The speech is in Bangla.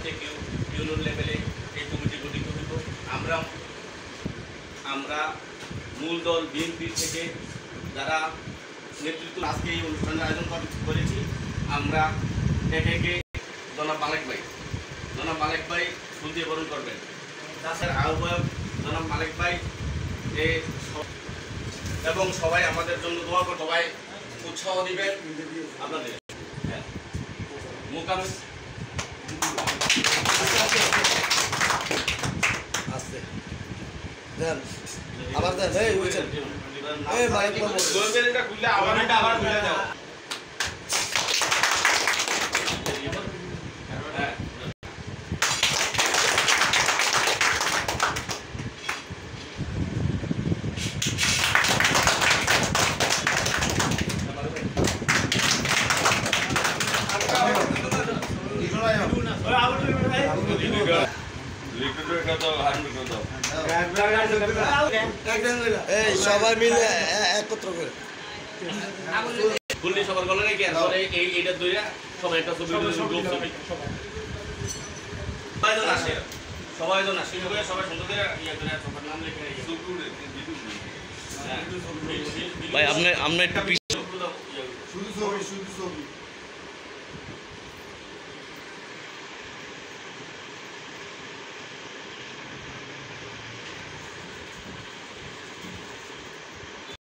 হচ্ছে কেউ ইউনিয়ন লেভেলে এই কমিটি গঠিত হইব। আমরা মূল দল বিএনপি থেকে যারা নেতৃত্ব আজকে এই অনুষ্ঠানের আয়োজন করেছি, আমরা একে জনাব মালেক ভাই ফুল দিয়ে বরণ করবেন। তাছাড়া আহ্বায়ক জনাব মালেক ভাই এবং সবাই আমাদের জন্য দোয়া করে, সবাই উৎসাহ দিবেন আপনাদের। হ্যাঁ, মোকাম আসতে দেন, আবার দেন, এই বুঝছেন, এই মাইক বন্ধ করে এটা খুলে আবার খুলে দাও। সবাই মিলে একত্র করে সবার গলা নাকি এইটা ধরে সবাই একটা ছবি সবাই জন আসে সবাই সুন্দর করে সবার নাম লিখে ভাই। আপনি একটা শুধু ছবি